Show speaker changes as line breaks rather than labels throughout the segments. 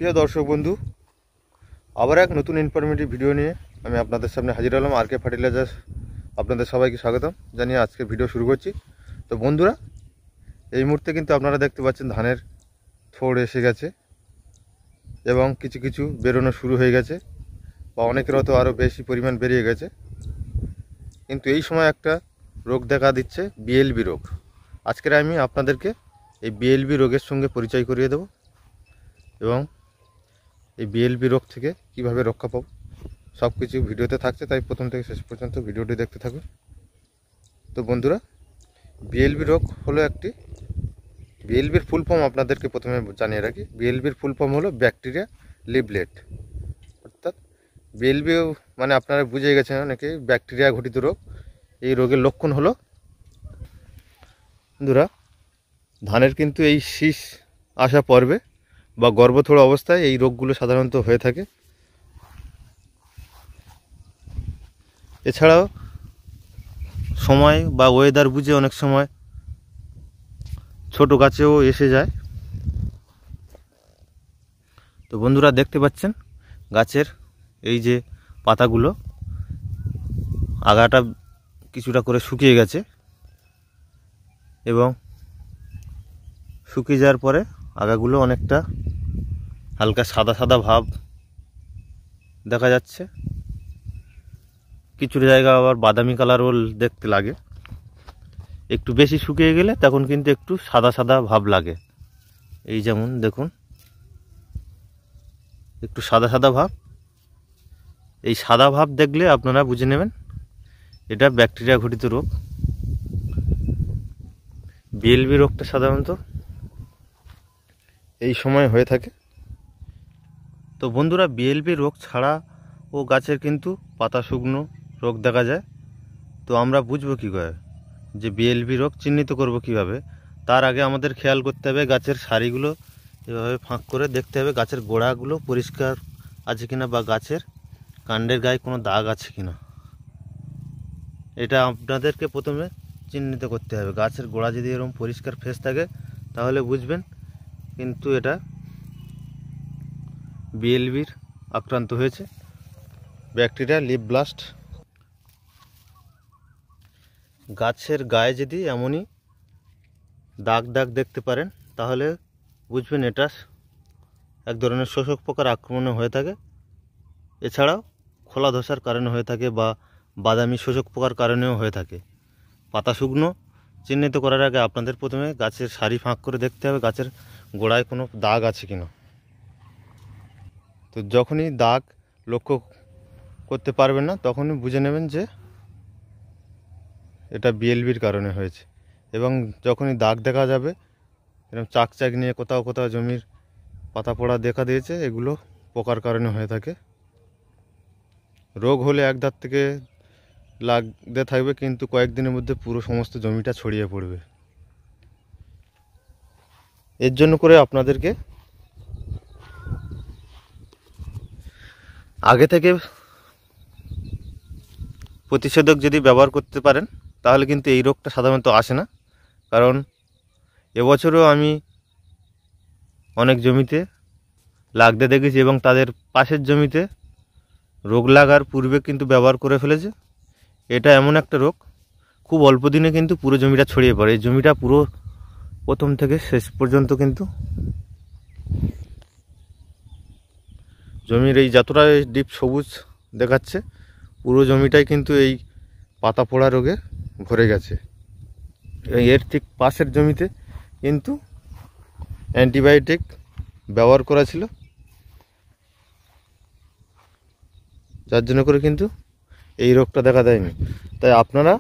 প্রিয় দর্শক বন্ধু, আবার এক নতুন ইনফরমেটিভ ভিডিও নিয়ে আমি আপনাদের সামনে হাজির হলাম। আর কে ফার্টিলাইজার আপনাদের সবাইকে স্বাগতম জানিয়ে আজকে ভিডিও শুরু করছি। তো বন্ধুরা, এই মুহূর্তে কিন্তু আপনারা দেখতে পাচ্ছেন ধানের থোড় এসে গেছে এবং কিছু কিছু বেরোনো শুরু হয়ে গেছে, বা অনেকের হয়তো আরও বেশি পরিমাণ বেরিয়ে গেছে। কিন্তু এই সময় একটা রোগ দেখা দিচ্ছে, বিএলবি রোগ। আজকের আমি আপনাদেরকে এই বিএলবি রোগের সঙ্গে পরিচয় করিয়ে দেব এবং এই বিএলবি রোগ থেকে কিভাবে রক্ষা পাবো সব কিছু ভিডিওতে থাকছে, তাই প্রথম থেকে শেষ পর্যন্ত ভিডিওটি দেখতে থাকুন। তো বন্ধুরা, বিএলবি রোগ হলো একটি, বিএলবির ফুল ফর্ম আপনাদেরকে প্রথমে জানিয়ে রাখি। বিএলবির ফুল ফর্ম হলো ব্যাকটেরিয়া লিভলেট, অর্থাৎ বিএলবি মানে আপনারা বুঝে গেছেন অনেকে, ব্যাকটেরিয়া ঘটিত রোগ। এই রোগের লক্ষণ হলো বন্ধুরা, ধানের কিন্তু এই শীষ আসা পর্বে বা গর্ভথোড়া অবস্থায় এই রোগগুলো সাধারণত হয়ে থাকে। এছাড়াও সময় বা ওয়েদার বুঝে অনেক সময় ছোট গাছেও এসে যায়। তো বন্ধুরা, দেখতে পাচ্ছেন গাছের এই যে পাতাগুলো আগাটা কিছুটা করে শুকিয়ে গেছে এবং শুকিয়ে যাওয়ার পরে আগাগুলো অনেকটা হালকা সাদা সাদা ভাব দেখা যাচ্ছে। কিছু জায়গা আবার বাদামি কালারও দেখতে লাগে। একটু বেশি শুকিয়ে গেলে তখন কিন্তু একটু সাদা সাদা ভাব লাগে। এই যেমন দেখুন, একটু সাদা সাদা ভাব। এই সাদা ভাব দেখলে আপনারা বুঝে নেবেন এটা ব্যাকটেরিয়া ঘটিত রোগ। বিএলবি রোগটা সাধারণত এই সময় হয়ে থাকে। তো বন্ধুরা, বিএলবি রোগ ছাড়া ও গাছের কিন্তু পাতা শুকনো রোগ দেখা যায়। তো আমরা বুঝবো কী করে যে বিএলবি রোগ চিহ্নিত করব কিভাবে? তার আগে আমাদের খেয়াল করতে হবে গাছের সারিগুলো এভাবে ফাঁক করে দেখতে হবে গাছের গোড়াগুলো পরিষ্কার আছে কিনা, বা গাছের কাণ্ডের গায়ে কোনো দাগ আছে কিনা। এটা আপনাদেরকে প্রথমে চিহ্নিত করতে হবে। গাছের গোড়া যদি এরকম পরিষ্কার ফ্রেশ থাকে তাহলে বুঝবেন কিন্তু এটা বিএলবির আক্রান্ত হয়েছে, ব্যাকটেরিয়া লিভ ব্লাস্ট। গাছের গায়ে যদি এমনই দাগ দাগ দেখতে পারেন তাহলে বুঝবেন এটা এক ধরনের শোষক পোকার আক্রমণে হয়ে থাকে। এছাড়াও খোলা ধসার কারণে হয়ে থাকে বা বাদামি শোষক পোকার কারণেও হয়ে থাকে। পাতা শুকনো চিহ্নিত করার আগে আপনাদের প্রথমে গাছের সারি ফাঁক করে দেখতে হবে গাছের গোড়ায় কোনো দাগ আছে কিনা। তো যখনই দাগ লক্ষ্য করতে পারবেন না তখনই বুঝে নেবেন যে এটা বিএলবির কারণে হয়েছে। এবং যখনই দাগ দেখা যাবে এরকম চাক চাক নিয়ে কোথাও কোথাও জমির পাতা পোড়া দেখা দিয়েছে, এগুলো পোকার কারণে হয়ে থাকে। রোগ হলে এক ধার থেকে লাগতে থাকবে, কিন্তু কয়েকদিনের মধ্যে পুরো সমস্ত জমিটা ছড়িয়ে পড়বে। এর জন্য করে আপনাদেরকে আগে থেকে প্রতিষেধক যদি ব্যবহার করতে পারেন তাহলে কিন্তু এই রোগটা সাধারণত আসে না। কারণ এবছরও আমি অনেক জমিতে লাগতে দেখেছি এবং তাদের পাশের জমিতে রোগ লাগার পূর্বে কিন্তু ব্যবহার করে ফেলেছে। এটা এমন একটা রোগ খুব অল্প দিনে কিন্তু পুরো জমিটা ছড়িয়ে পড়ে। এই জমিটা পুরো প্রথম থেকে শেষ পর্যন্ত কিন্তু জমির এই যতটা ডিপ সবুজ দেখাচ্ছে পুরো জমিটাই কিন্তু এই পাতা পোড়া রোগে ভরে গেছে। এর ঠিক পাশের জমিতে কিন্তু অ্যান্টিবায়োটিক ব্যবহার করা ছিল, যার জন্য করে কিন্তু এই রোগটা দেখা দেয়নি। তাই আপনারা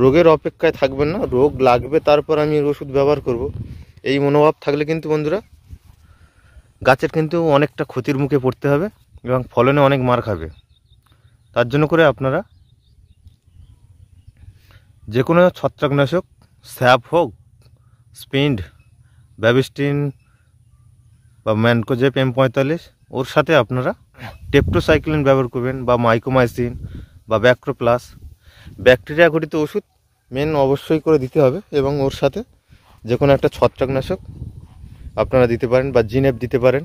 রোগের অপেক্ষায় থাকবেন না, রোগ লাগবে তারপর আমি ওষুধ ব্যবহার করব, এই মনোভাব থাকলে কিন্তু বন্ধুরা গাছের কিন্তু অনেকটা ক্ষতির মুখে পড়তে হবে এবং ফলনে অনেক মার খাবে। তার জন্য করে আপনারা যে কোনো ছত্রাকনাশক, স্যাপ হোক, স্পিন্ড, ব্যাবিস্টিন বা ম্যানকোজেব M45, ওর সাথে আপনারা টেপটোসাইক্লিন ব্যবহার করবেন বা মাইকোমাইসিন বা ব্যাক্রোপ্লাস। ব্যাকটেরিয়া ঘটিত ওষুধ মেন অবশ্যই করে দিতে হবে এবং ওর সাথে যে কোনো একটা ছত্রাকনাশক আপনারা দিতে পারেন বা জিনেপ দিতে পারেন।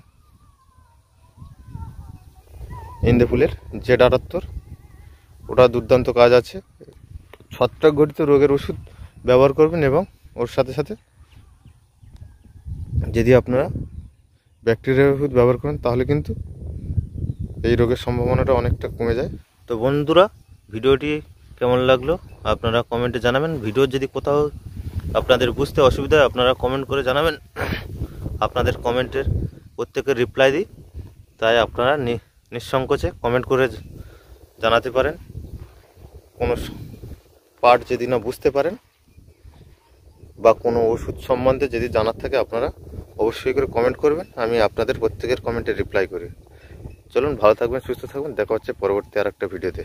ইন্দেফুলের Z78, ওটা দুর্দান্ত কাজ আছে। ছত্রাক ঘটিত রোগের ওষুধ ব্যবহার করবেন এবং ওর সাথে সাথে যদি আপনারা ব্যাকটেরিয়ার ওষুধ ব্যবহার করেন তাহলে কিন্তু এই রোগের সম্ভাবনাটা অনেকটা কমে যায়।
তো বন্ধুরা, ভিডিওটি কেমন লাগলো আপনারা কমেন্টে জানাবেন। ভিডিও যদি কোথাও আপনাদের বুঝতে অসুবিধা হয় আপনারা কমেন্ট করে জানাবেন। আপনাদের কমেন্টের প্রত্যেকের রিপ্লাই দিই, তাই আপনারা নিঃসংকোচে কমেন্ট করে জানাতে পারেন। কোনো পার্ট যদি না বুঝতে পারেন বা কোনো ওষুধ সম্বন্ধে যদি জানার থাকে আপনারা অবশ্যই করে কমেন্ট করবেন, আমি আপনাদের প্রত্যেকের কমেন্টে রিপ্লাই করি। চলুন, ভালো থাকবেন, সুস্থ থাকবেন, দেখা হচ্ছে পরবর্তী আর একটা ভিডিওতে।